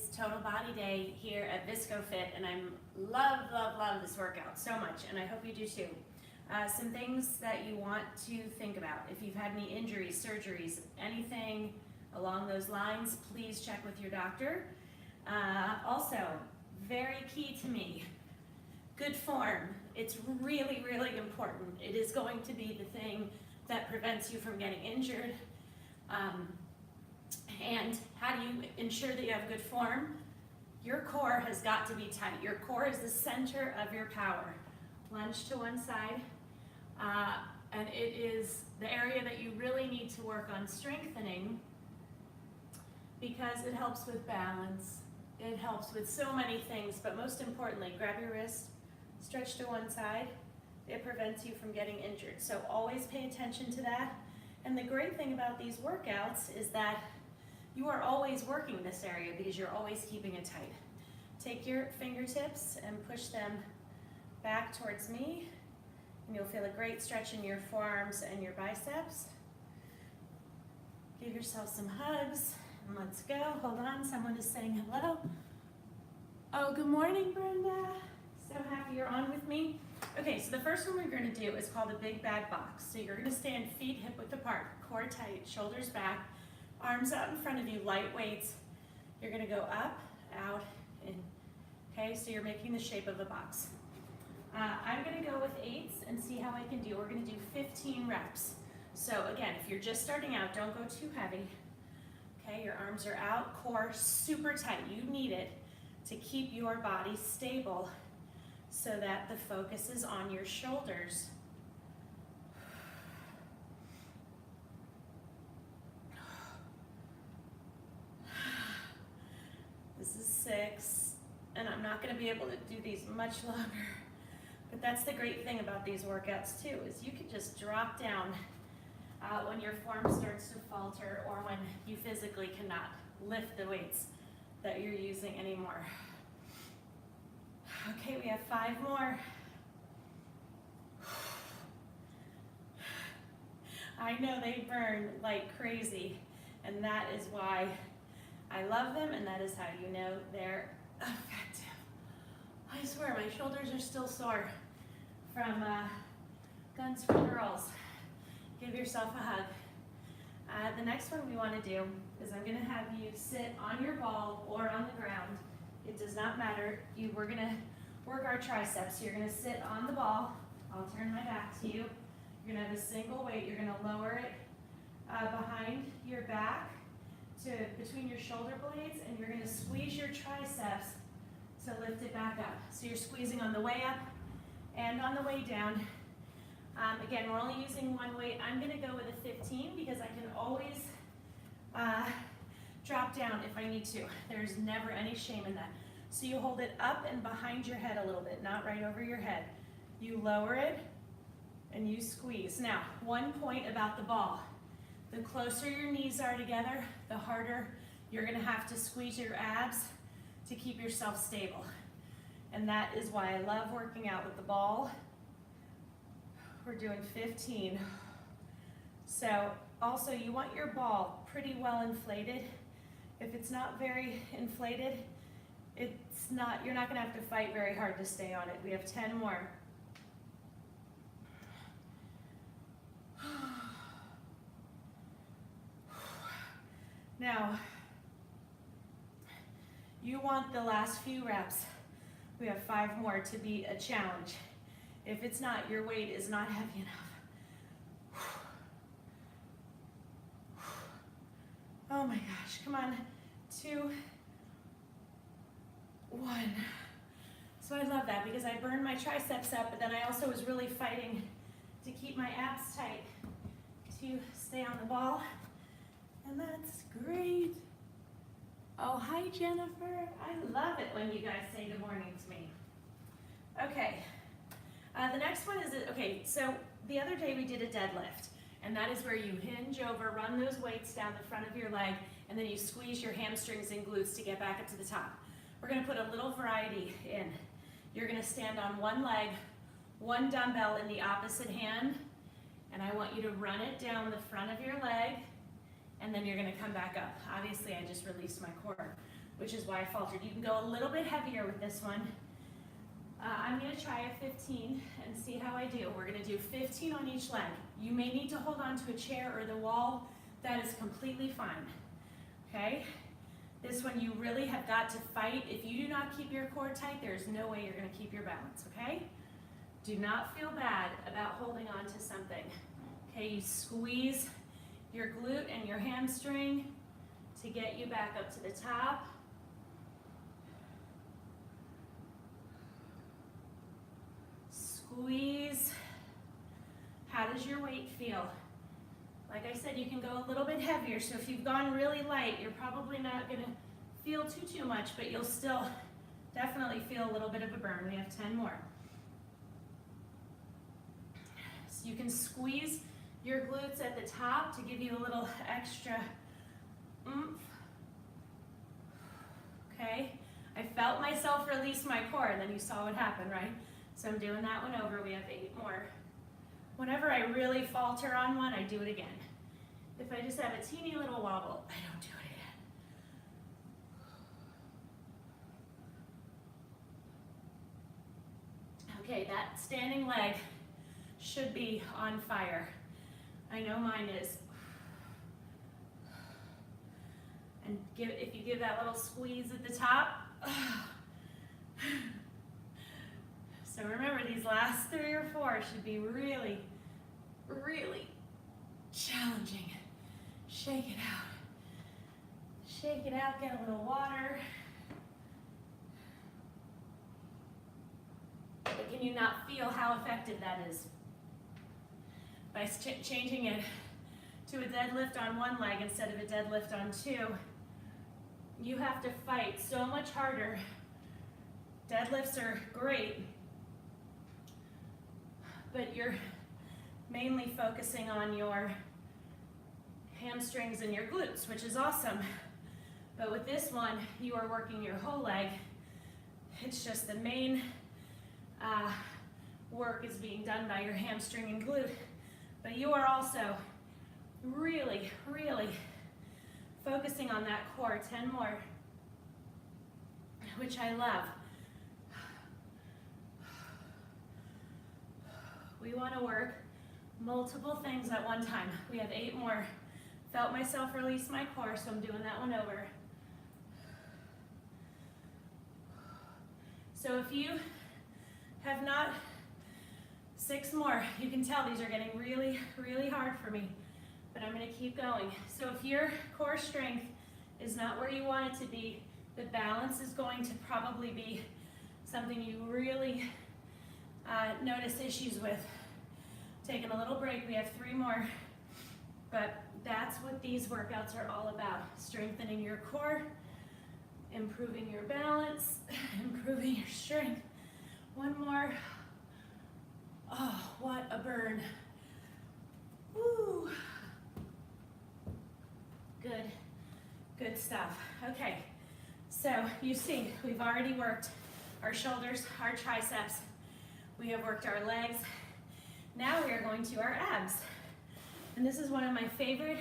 is Total Body Day here at ViscoFit, and I love this workout so much, and I hope you do too. Some things that you want to think about. If you've had any injuries, surgeries, anything along those lines, please check with your doctor. Also, very key to me, good form. It's really important. It is going to be the thing that prevents you from getting injured. And how do you ensure that you have good form? Your core has got to be tight. Your core is the center of your power. Lunge to one side. And it is the area that you really need to work on strengthening because it helps with balance. It helps with so many things, but most importantly, grab your wrist, stretch to one side. It prevents you from getting injured. So always pay attention to that. And the great thing about these workouts is that you are always working this area because you're always keeping it tight. Take your fingertips and push them back towards me, and you'll feel a great stretch in your forearms and your biceps. Give yourself some hugs, and let's go. Hold on, someone is saying hello. Oh, good morning, Brenda. So happy you're on with me. Okay, so the first one we're going to do is called the Big Bad Box. So you're going to stand feet hip width apart, core tight, shoulders back, arms out in front of you, light weights. You're going to go up, out, in. Okay, so you're making the shape of a box. I'm going to go with 8s and see how I can do. We're going to do 15 reps. So again, if you're just starting out, don't go too heavy. Okay, your arms are out, core super tight. You need it to keep your body stable so that the focus is on your shoulders. This is 6, and I'm not going to be able to do these much longer. But that's the great thing about these workouts too, is you can just drop down when your form starts to falter or when you physically cannot lift the weights that you're using anymore. Okay, we have 5 more. I know they burn like crazy, and that is why I love them, and that is how you know they're effective. I swear, my shoulders are still sore from Guns for Girls. Give yourself a hug. The next one we want to do is I'm going to have you sit on your ball or on the ground. It does not matter. We're going to work our triceps. So you're going to sit on the ball. I'll turn my back to you. You're going to have a single weight. You're going to lower it behind your back to between your shoulder blades, and you're going to squeeze your triceps to lift it back up. So you're squeezing on the way up and on the way down. Again, we're only using one weight. I'm going to go with a 15 because I can always drop down if I need to. There's never any shame in that. So you hold it up and behind your head a little bit, not right over your head. You lower it and you squeeze. Now, one point about the ball. The closer your knees are together, the harder you're going to have to squeeze your abs to keep yourself stable. And that is why I love working out with the ball. We're doing 15. So also you want your ball pretty well inflated. If it's not very inflated, you're not going to have to fight very hard to stay on it. We have 10 more. Now, you want the last few reps, we have 5 more, to be a challenge. If it's not, your weight is not heavy enough. Oh my gosh, come on, 2, 1. So I love that because I burned my triceps up, but then I also was really fighting to keep my abs tight to stay on the ball. And that's great. Oh, hi, Jennifer. I love it when you guys say good morning to me. Okay, the next one is, okay, so the other day we did a deadlift, and that is where you hinge over, run those weights down the front of your leg, and then you squeeze your hamstrings and glutes to get back up to the top. We're gonna put a little variety in. You're gonna stand on one leg, one dumbbell in the opposite hand, and I want you to run it down the front of your leg, and then you're gonna come back up. Obviously, I just released my core. which is why I faltered. You can go a little bit heavier with this one. I'm gonna try a 15 and see how I do. We're gonna do 15 on each leg. You may need to hold on to a chair or the wall. That is completely fine, okay? This one you really have got to fight. If you do not keep your core tight, there's no way you're gonna keep your balance, okay? Do not feel bad about holding on to something. Okay, you squeeze your glute and your hamstring to get you back up to the top. Squeeze. How does your weight feel? Like I said, you can go a little bit heavier, so if you've gone really light, you're probably not gonna feel too much, but you'll still definitely feel a little bit of a burn. We have 10 more. So you can squeeze your glutes at the top to give you a little extra oomph. Okay, I felt myself release my core, and then you saw what happened, right? So I'm doing that one over. We have 8 more. Whenever I really falter on one, I do it again. If I just have a teeny little wobble, I don't do it again. Okay, that standing leg should be on fire. I know mine is. And if you give that little squeeze at the top. So remember, these last 3 or 4 should be really, really challenging. Shake it out. Shake it out, get a little water. But can you not feel how effective that is? By changing it to a deadlift on one leg instead of a deadlift on 2, you have to fight so much harder. Deadlifts are great, but you're mainly focusing on your hamstrings and your glutes, which is awesome. But with this one, you are working your whole leg. It's just the main work is being done by your hamstring and glute. But you are also really, really focusing on that core. 10 more, which I love. We want to work multiple things at one time. We have 8 more. Felt myself release my core, so I'm doing that one over. So if you have not, 6 more. You can tell these are getting really, really hard for me, but I'm going to keep going. So if your core strength is not where you want it to be, the balance is going to probably be something you really notice issues with. Taking a little break, we have 3 more, but that's what these workouts are all about. Strengthening your core, improving your balance, improving your strength. 1 more. Oh, what a burn. Woo. Good, good stuff. Okay, so you see, we've already worked our shoulders, our triceps. We have worked our legs. Now we are going to our abs. And this is one of my favorite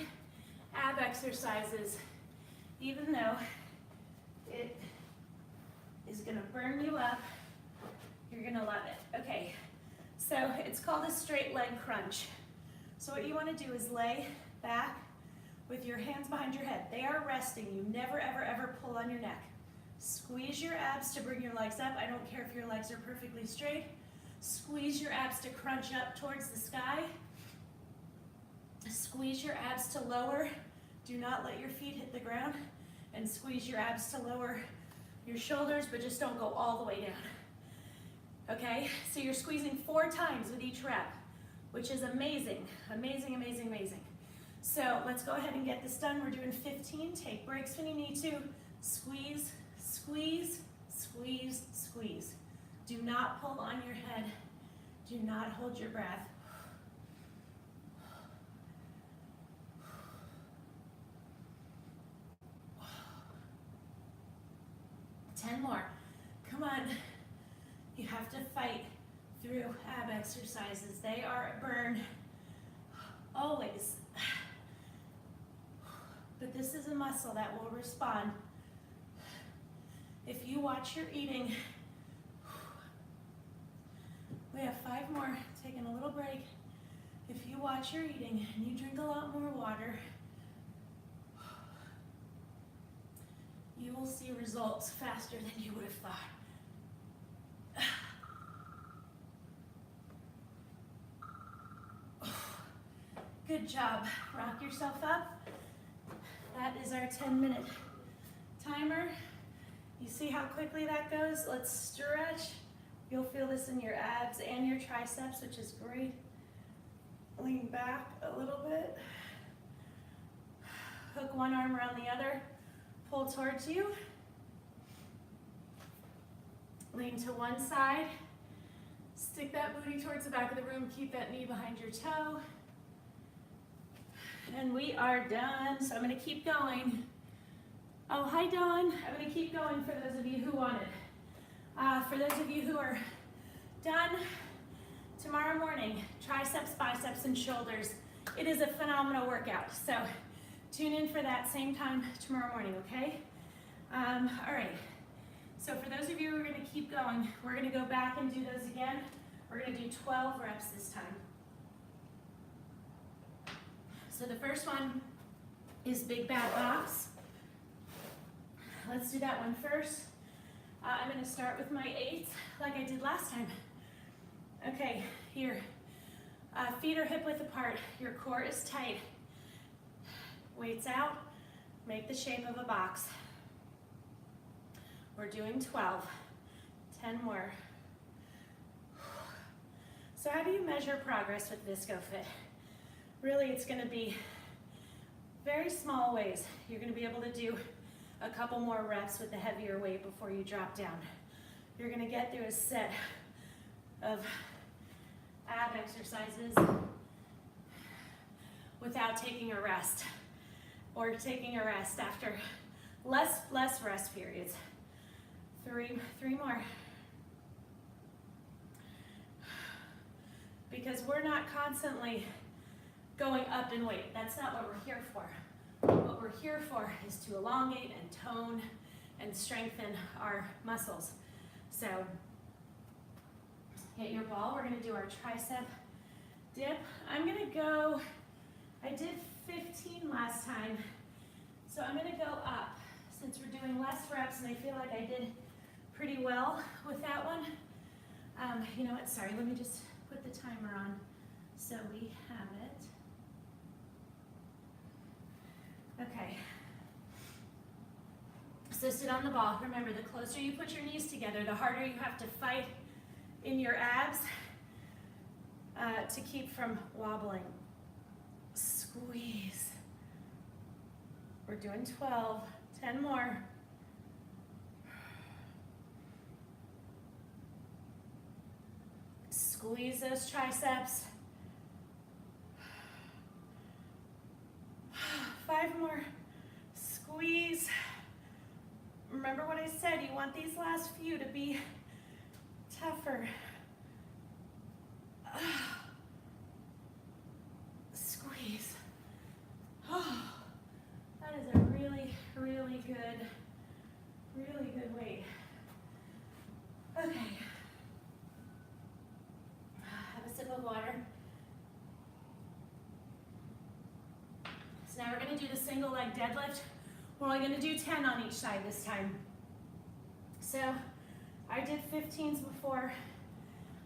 ab exercises, even though it is gonna burn you up, you're gonna love it. Okay, so it's called a straight leg crunch. So what you wanna do is lay back with your hands behind your head. They are resting. You never, ever, ever pull on your neck. Squeeze your abs to bring your legs up. I don't care if your legs are perfectly straight. Squeeze your abs to crunch up towards the sky. Squeeze your abs to lower. Do not let your feet hit the ground. And squeeze your abs to lower your shoulders, but just don't go all the way down. Okay, so you're squeezing 4 times with each rep, which is amazing, amazing, amazing, amazing. So let's go ahead and get this done. We're doing 15. Take breaks when you need to. Squeeze, squeeze, squeeze, squeeze. Do not pull on your head. Do not hold your breath. Ten more. Come on. You have to fight through ab exercises. They are a burn. Always. But this is a muscle that will respond If you watch your eating, we have 5 more, taking a little break. If you watch your eating and you drink a lot more water, you will see results faster than you would have thought. Good job. Rock yourself up. That is our 10-minute timer. You see how quickly that goes? Let's stretch. You'll feel this in your abs and your triceps, which is great. Lean back a little bit. Hook one arm around the other. Pull towards you. Lean to one side. Stick that booty towards the back of the room. Keep that knee behind your toe. And we are done, so I'm gonna keep going. Oh, hi Dawn. I'm gonna keep going for those of you who want it. For those of you who are done, tomorrow morning, triceps, biceps, and shoulders. It is a phenomenal workout, so tune in for that same time tomorrow morning, okay? All right, so for those of you who are gonna keep going, we're gonna go back and do those again. We're gonna do 12 reps this time. So the first one is big bad box. Let's do that one first. I'm gonna start with my 8 like I did last time. Okay, here. Feet are hip width apart. Your core is tight. Weights out. Make the shape of a box. We're doing 12. 10 more. So how do you measure progress with ViscoFit? Really, it's gonna be very small ways. You're gonna be able to do a couple more reps with the heavier weight before you drop down. You're gonna get through a set of ab exercises without taking a rest, or taking a rest after less rest periods. Three more. Because we're not constantly going up in weight. That's not what we're here for. What we're here for is to elongate and tone and strengthen our muscles. So get your ball. We're gonna do our tricep dip. I'm gonna go, I did 15 last time, so I'm gonna go up. Since we're doing less reps and I feel like I did pretty well with that one. You know what, sorry, let me just put the timer on so we have it. Okay. So sit on the ball. Remember, the closer you put your knees together, the harder you have to fight in your abs to keep from wobbling. Squeeze. We're doing 12, 10 more. Squeeze those triceps. 5 more. Squeeze. Remember what I said, you want these last few to be tougher. Squeeze. Oh, that is a really, really good weight. Okay. Have a sip of water. So now we're going to do the single leg deadlift. We're only going to do 10 on each side this time. So I did 15s before.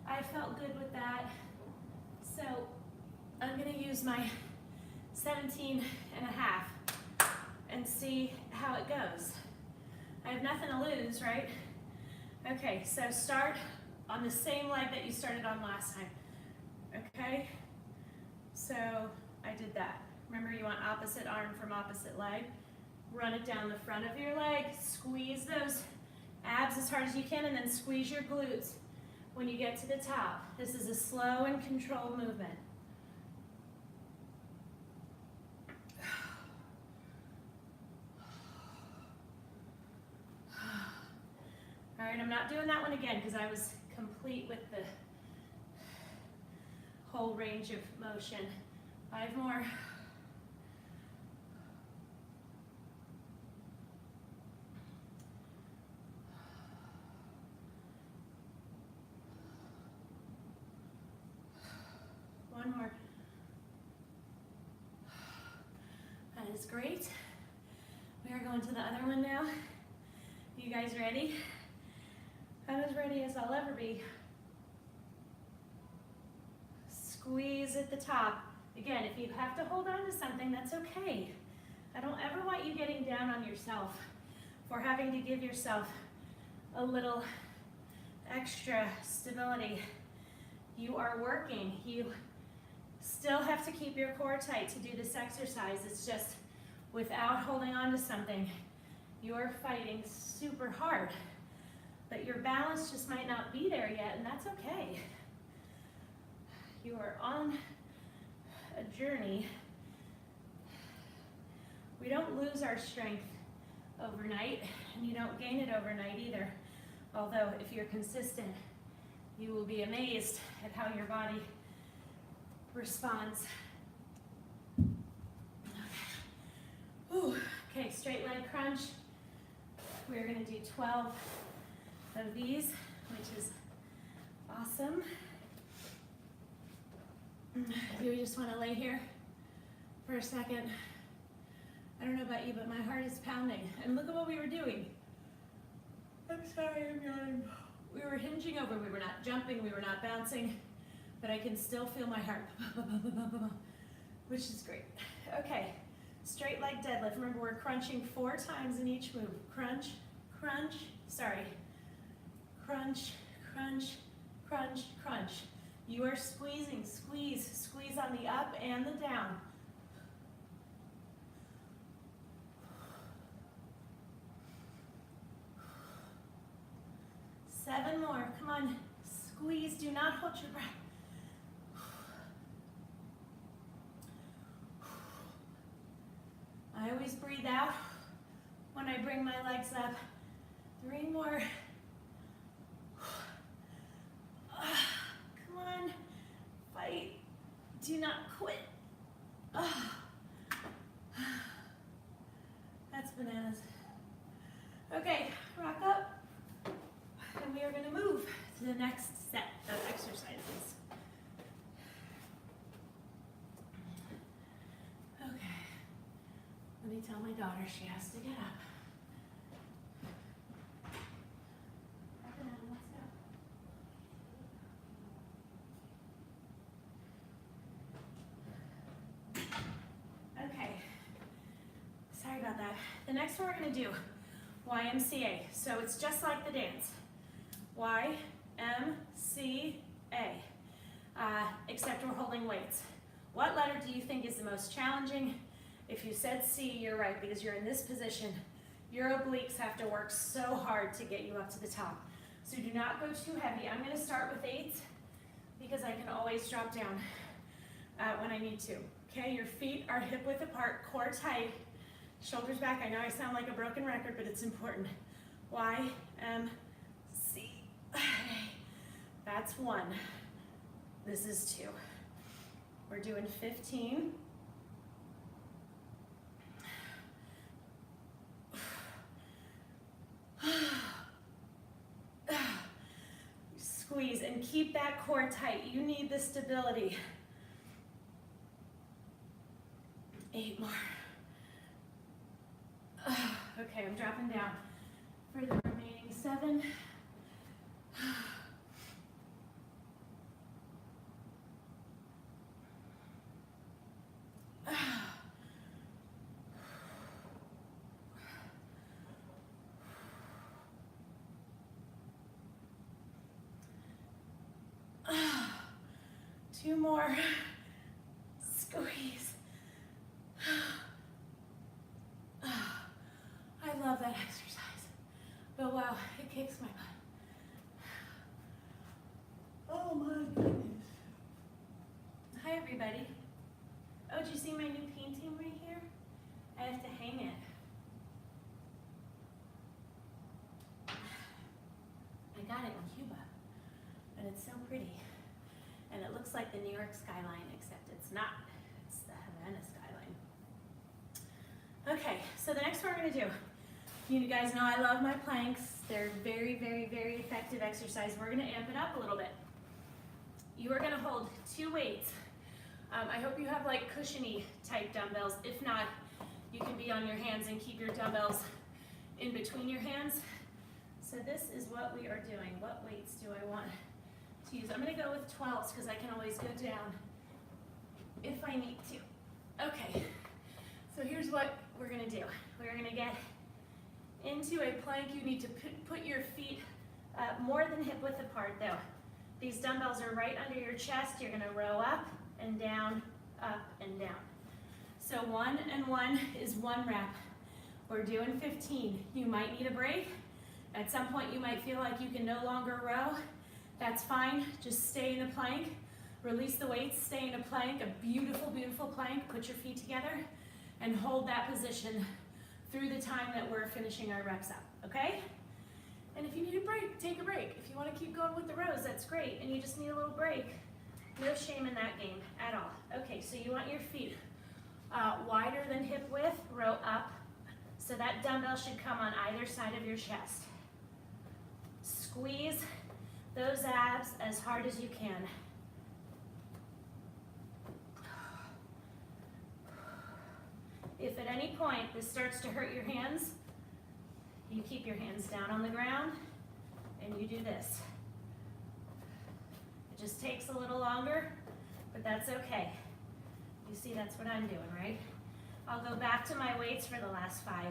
I felt good with that. So I'm going to use my 17 and a half and see how it goes. I have nothing to lose, right? Okay, so start on the same leg that you started on last time. Okay? So I did that. Remember, you want opposite arm from opposite leg. Run it down the front of your leg. Squeeze those abs as hard as you can, and then squeeze your glutes when you get to the top. This is a slow and controlled movement. All right, I'm not doing that one again because I was complete with the whole range of motion. 5 more. is great. We are going to the other one now. You guys ready? I'm as ready as I'll ever be. Squeeze at the top. Again, if you have to hold on to something, that's okay. I don't ever want you getting down on yourself for having to give yourself a little extra stability. You are working. You still have to keep your core tight to do this exercise. It's just without holding on to something, you're fighting super hard. But your balance just might not be there yet, and that's okay. You are on a journey. We don't lose our strength overnight, and you don't gain it overnight either. Although, if you're consistent, you will be amazed at how your body responds. Okay, straight leg crunch. We're gonna do 12 of these, which is awesome. Do we just wanna lay here for a second? I don't know about you, but my heart is pounding. And look at what we were doing. I'm sorry, I'm yawning. We were hinging over, we were not jumping, we were not bouncing, but I can still feel my heart, which is great. Okay, straight leg deadlift. Remember, we're crunching 4 times in each move. Crunch, crunch, sorry. Crunch, crunch, crunch, crunch. You are squeezing, squeeze, squeeze on the up and the down. Seven more, come on, squeeze, do not hold your breath. I always breathe out when I bring my legs up. 3 more. Come on, fight, do not quit. That's bananas. Okay, rock up. And we are going to move to the next set of exercises. Okay, let me tell my daughter she has to get up. Let's go. Okay, sorry about that. The next one we're going to do YMCA, so it's just like the dance. YMCA, except we're holding weights. What letter do you think is the most challenging? If you said C, you're right, because you're in this position. Your obliques have to work so hard to get you up to the top. So do not go too heavy. I'm going to start with 8 because I can always drop down when I need to. Okay, your feet are hip width apart, core tight, shoulders back. I know I sound like a broken record, but it's important. YMCA. That's 1. This is 2. We're doing 15. Squeeze and keep that core tight. You need the stability. 8 more. Okay, I'm dropping down for the remaining 7. 2 more. Squeeze. I love that exercise. But wow, it kicks my butt. Oh my goodness. Hi everybody. Oh, did you see my new painting right here? I have to hang it. I got it in Cuba, and it's so pretty. And it looks like the New York skyline, except it's not. It's the Havana skyline. Okay, so the next one we're gonna do. You guys know I love my planks. They're very, very, very effective exercise. We're gonna amp it up a little bit. You are gonna hold 2 weights. I hope you have like cushiony type dumbbells. If not, You can be on your hands and keep your dumbbells in between your hands. So this is what we are doing. What weights do I want to use? I'm gonna go with 12s because I can always go down if I need to. Okay, so here's what we're gonna do. We're gonna get into a plank. You need to put your feet more than hip width apart though. These dumbbells are right under your chest. You're gonna row up and down, up and down. So 1 and 1 is 1 rep. We're doing 15. You might need a break. At some point you might feel like you can no longer row. That's fine, just stay in a plank. Release the weights, stay in a plank, a beautiful, beautiful plank. Put your feet together and hold that position through the time that we're finishing our reps up, okay? And if you need a break, take a break. If you want to keep going with the rows, that's great, and you just need a little break. No shame in that game at all. Okay, so you want your feet wider than hip width, row up. So that dumbbell should come on either side of your chest. Squeeze those abs as hard as you can. If at any point this starts to hurt your hands, you keep your hands down on the ground and you do this. It just takes a little longer, but that's okay. You see, that's what I'm doing, right? I'll go back to my weights for the last 5.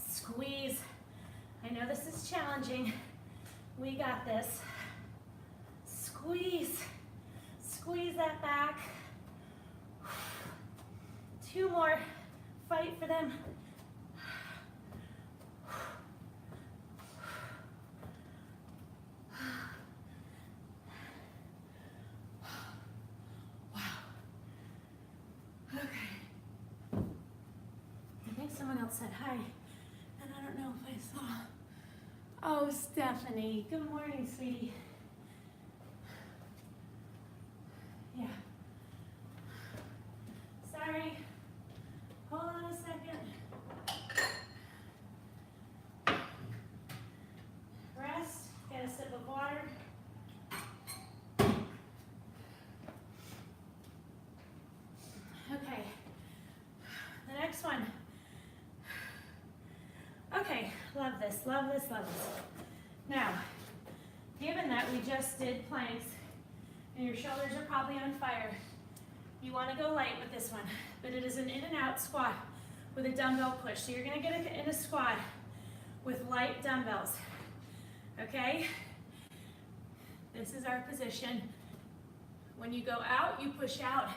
Squeeze. I know this is challenging. We got this. Squeeze. Squeeze that back. 2 more. Fight for them. Wow. Okay. I think someone else said hi, and I don't know if I saw. Oh, Stephanie. Good morning, sweetie. Yeah. Sorry. Hold on a second. Rest. Get a sip of water. Okay. The next one. Okay. Love this. Love this. Love this. Now, given that we just did planks, and your shoulders are probably on fire, you want to go light with this one, but it is an in and out squat with a dumbbell push. So you're going to get in a squat with light dumbbells, okay? This is our position. When you go out, you push out.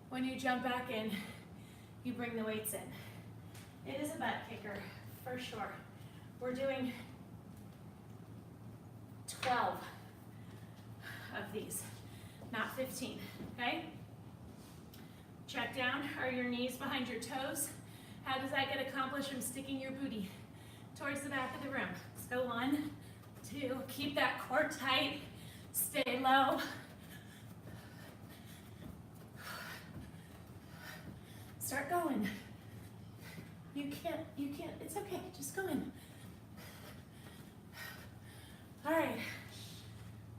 When you jump back in, you bring the weights in. It is a butt kicker, for sure. We're doing 12 of these. Not 15, okay? Check down. Are your knees behind your toes? How does that get accomplished from sticking your booty towards the back of the room? So 1, 2, keep that core tight, stay low. Start going. You can't, it's okay, just go in. All right,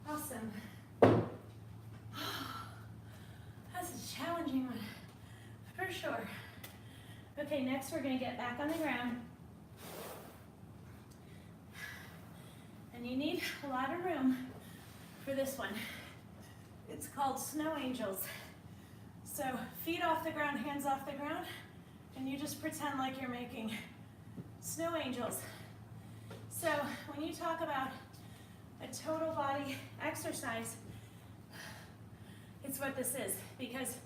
awesome. That's a challenging one, for sure. Okay, next we're gonna get back on the ground. And you need a lot of room for this one. It's called snow angels. So feet off the ground, hands off the ground, and you just pretend like you're making snow angels. So when you talk about a total body exercise, it's what this is, because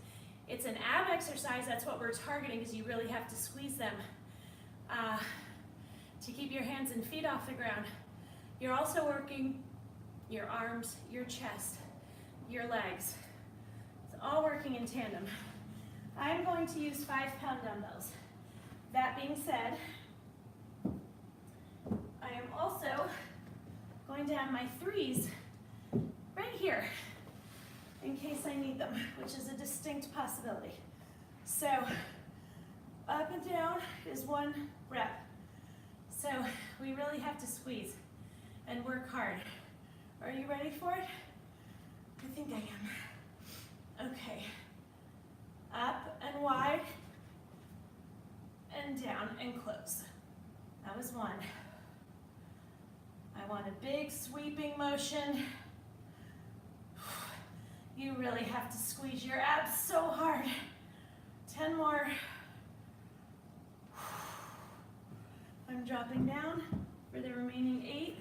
it's an ab exercise. That's what we're targeting, because you really have to squeeze them to keep your hands and feet off the ground. You're also working your arms, your chest, your legs. It's all working in tandem. I'm going to use 5-pound dumbbells. That being said, I am also going to have my 3s right here in case I need them, which is a distinct possibility. So up and down is 1 rep. So we really have to squeeze and work hard. Are you ready for it? I think I am. Okay. Up and wide, and down and close. That was one. I want a big sweeping motion. You really have to squeeze your abs so hard. 10 more. I'm dropping down for the remaining 8.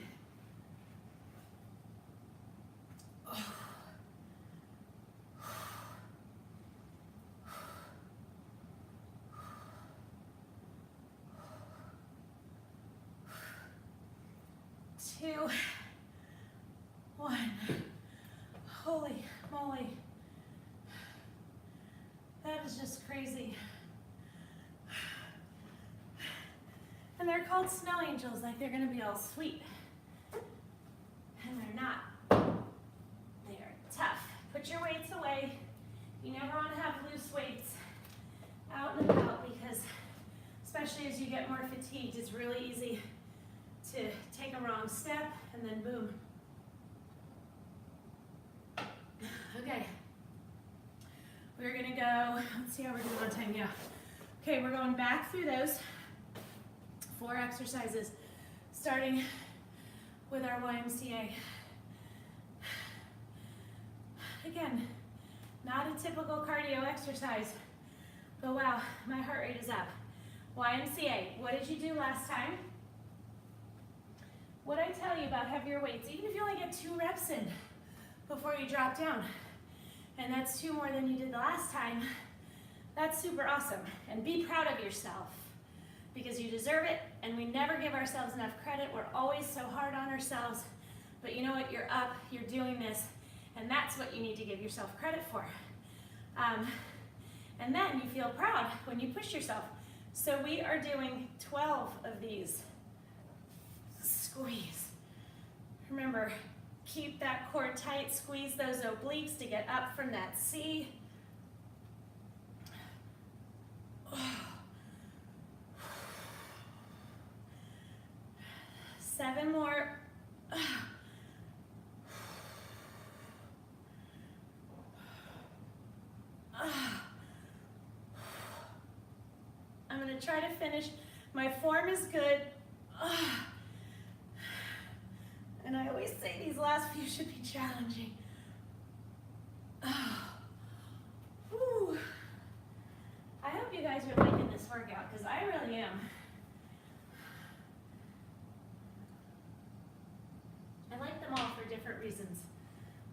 Two, 1. Holy moly. That is just crazy. And they're called snow angels, like they're gonna be all sweet. And they're not. They are tough. Put your weights away. You never wanna have loose weights out and about because, especially as you get more fatigued, it's really easy to take a wrong step and then boom. Okay, we're gonna go, let's see how we're doing on time, yeah. Okay, we're going back through those 4 exercises, starting with our YMCA. Again, not a typical cardio exercise, but wow, my heart rate is up. YMCA, what did you do last time? What I tell you about heavier weights, even if you only get 2 reps in before you drop down, and that's 2 more than you did the last time, that's super awesome. And be proud of yourself because you deserve it, and we never give ourselves enough credit. We're always so hard on ourselves, but you know what, you're up, you're doing this, and that's what you need to give yourself credit for. And then you feel proud when you push yourself. So we are doing 12 of these. Squeeze. Remember, keep that core tight, squeeze those obliques to get up from that C. Seven more. I'm going to try to finish. My form is good. And I always say these last few should be challenging. Whew. I hope you guys are liking this workout because I really am. I like them all for different reasons.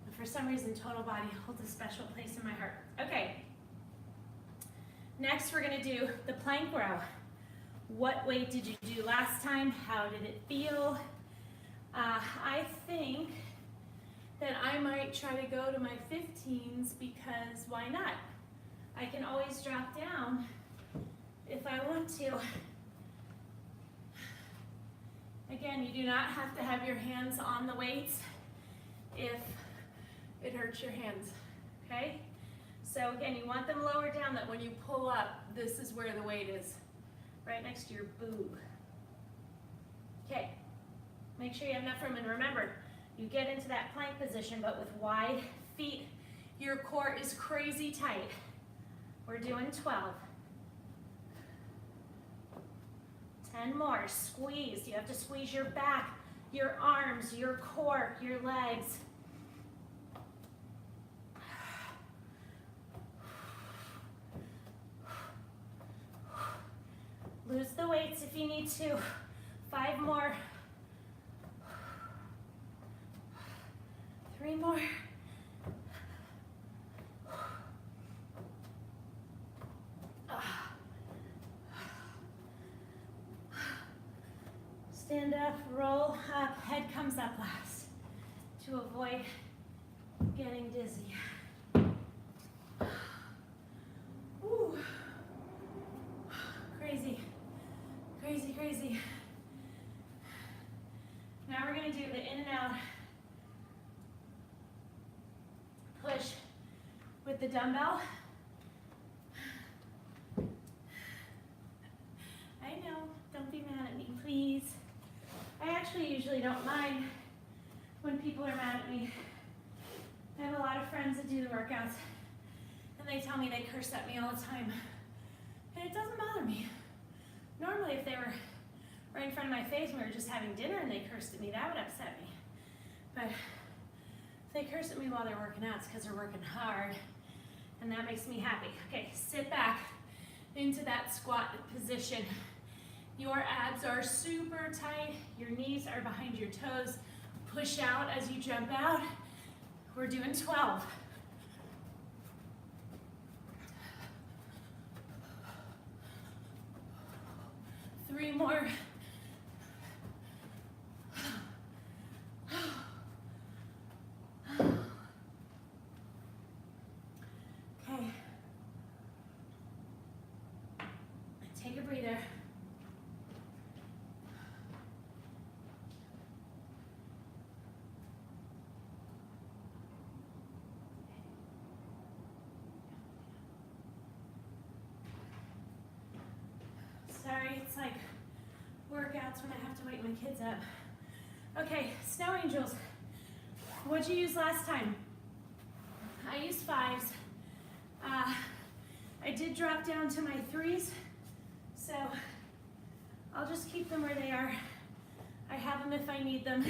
But for some reason, total body holds a special place in my heart. Okay. Next, we're going to do the plank row. What weight did you do last time? How did it feel? I think that I might try to go to my 15s because why not? I can always drop down if I want to. Again, you do not have to have your hands on the weights if it hurts your hands, okay? So again, you want them lower down that when you pull up, this is where the weight is, right next to your boob. Okay, make sure you have enough room, and remember, you get into that plank position, but with wide feet, your core is crazy tight. We're doing 12. 10 more, squeeze. You have to squeeze your back, your arms, your core, your legs. Lose the weights if you need to. 5 more. 3 more. Stand up, roll up, head comes up last to avoid getting dizzy. Ooh. Crazy, crazy, crazy. Now we're gonna do the in and out push with the dumbbell. I know, don't be mad at me, please. I actually usually don't mind when people are mad at me. I have a lot of friends that do the workouts And they tell me they curse at me all the time. And it doesn't bother me. Normally if they were right in front of my face and we were just having dinner and they cursed at me, that would upset me. But if they curse at me while they're working out, it's because they're working hard. And that makes me happy. Okay, sit back into that squat position. Your abs are super tight. Your knees are behind your toes. Push out as you jump out. We're doing 12. Three more. Okay. Take a breather. Sorry, it's like workouts when I have to wake my kids up. Okay, snow angels. What'd you use last time? I used 5s. I did drop down to my 3s, so I'll just keep them where they are. I have them if I need them.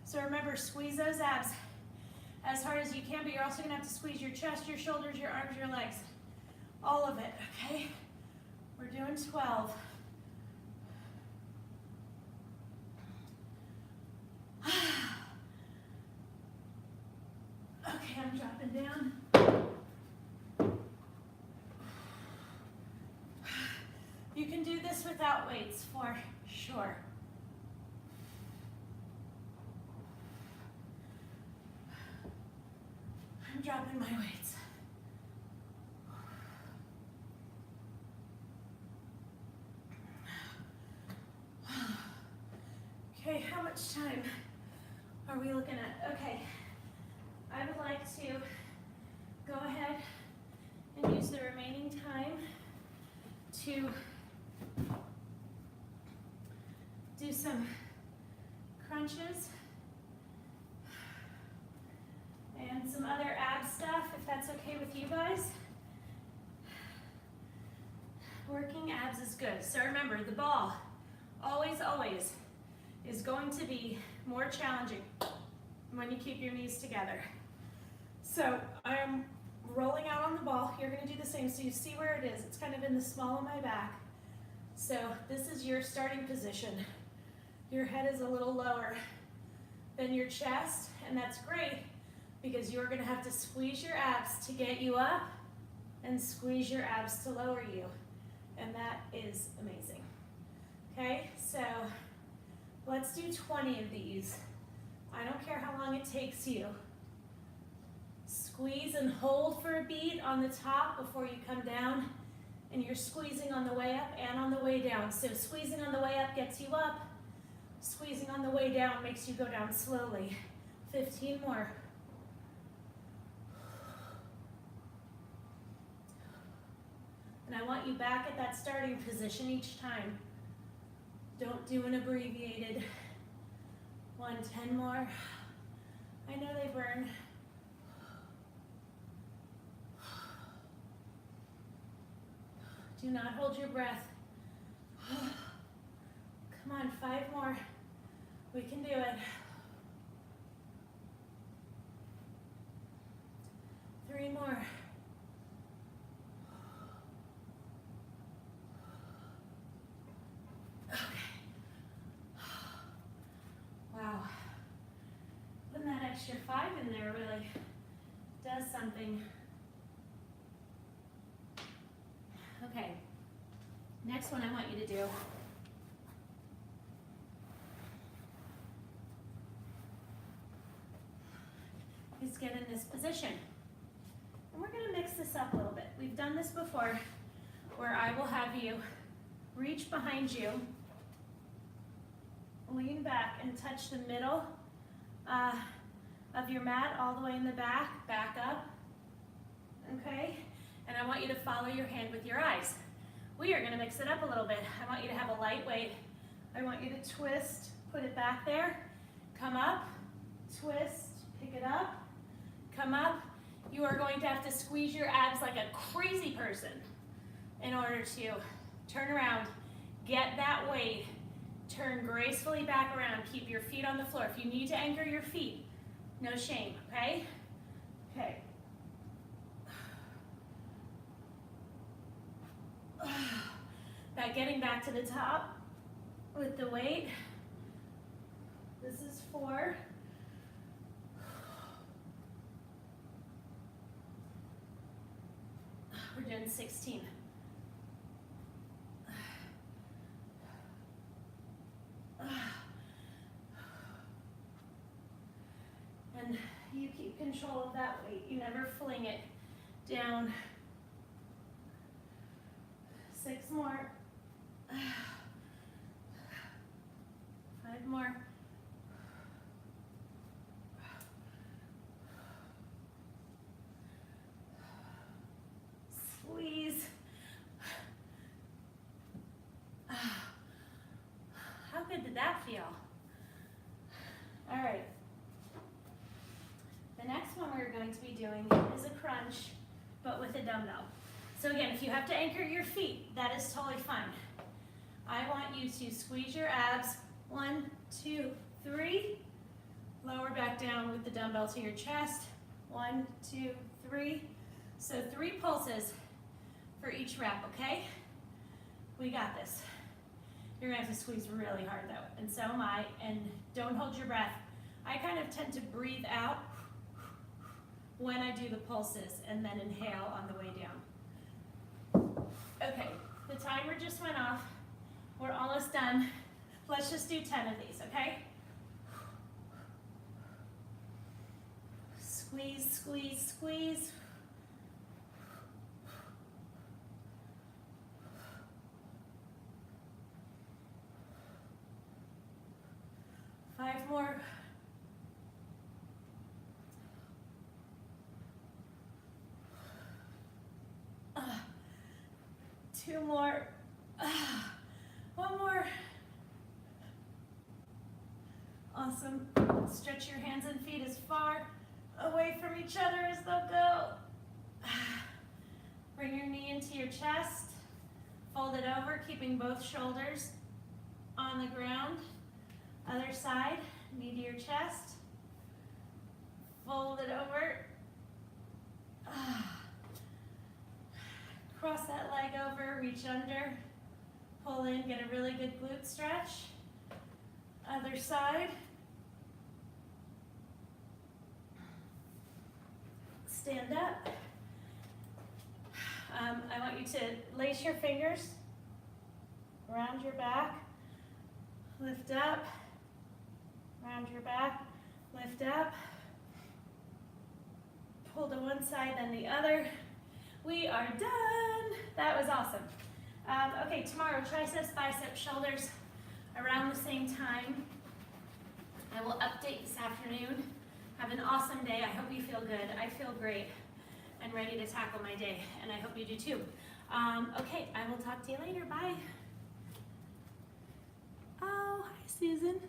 So remember, squeeze those abs as hard as you can, but you're also gonna have to squeeze your chest, your shoulders, your arms, your legs. All of it, okay? We're doing 12. Okay, I'm dropping down. You can do this without weights for sure. I'm dropping my weights. Okay, how much time are we looking at? Okay, I would like to go ahead and use the remaining time to do some crunches and some other ab stuff, if that's okay with you guys. Working abs is good. So remember, the ball always, always is going to be more challenging when you keep your knees together. So I'm rolling out on the ball. You're going to do the same. So you see where it is. It's kind of in the small of my back. So this is your starting position. Your head is a little lower than your chest, and that's great because you're going to have to squeeze your abs to get you up and squeeze your abs to lower you. And that is amazing. Okay, so let's do 20 of these. I don't care how long it takes you. Squeeze and hold for a beat on the top before you come down, and you're squeezing on the way up and on the way down. So squeezing on the way up gets you up. Squeezing on the way down makes you go down slowly. 15 more. And I want you back at that starting position each time. Don't do an abbreviated 1. 10 more. I know they burn. Do not hold your breath. Come on, 5 more. We can do it. 3 more. Okay. Wow. Putting that extra 5 in there really does something. Okay. Next one I want you to do is get in this position. And we're going to mix this up a little bit. We've done this before where I will have you reach behind you, lean back and touch the middle of your mat all the way in the back up, okay? And I want you to follow your hand with your eyes. We are going to mix it up a little bit. I want you to have a light weight. I want you to twist, put it back there, come up, twist, pick it up, come up, You are going to have to squeeze your abs like a crazy person in order to turn around, get that weight, turn gracefully back around, keep your feet on the floor. If you need to anchor your feet, no shame, okay? Okay. That getting back to the top with the weight. This is 4. We're doing 16. And you keep control of that weight. You never fling it down. 6 more. 5 more. Squeeze. How good did that feel? All right. The next one we're going to be doing is a crunch, but with a dumbbell. So again, if you have to anchor your feet, that is totally fine. I want you to squeeze your abs. 1, 2, 3. Lower back down with the dumbbell to your chest. 1, 2, 3. So 3 pulses for each rep, okay? We got this. You're gonna have to squeeze really hard though, and so am I, and don't hold your breath. I kind of tend to breathe out when I do the pulses and then inhale on the way down. Okay, the timer just went off. We're almost done. Let's just do 10 of these, okay? Squeeze, squeeze, squeeze. Five more. Two more. One more. Awesome. Stretch your hands and feet as far away from each other as they'll go. Bring your knee into your chest. Fold it over, keeping both shoulders on the ground. Other side, knee to your chest. Fold it over. Cross that leg over, reach under. Pull in, get a really good glute stretch. Other side. Stand up. I want you to lace your fingers around your back. Lift up. Round your back, lift up, pull to one side, then the other. We are done. That was awesome. Okay, tomorrow, triceps, biceps, shoulders, around the same time. I will update this afternoon. Have an awesome day. I hope you feel good. I feel great and ready to tackle my day, and I hope you do too. Okay, I will talk to you later. Bye. Oh, hi, Susan.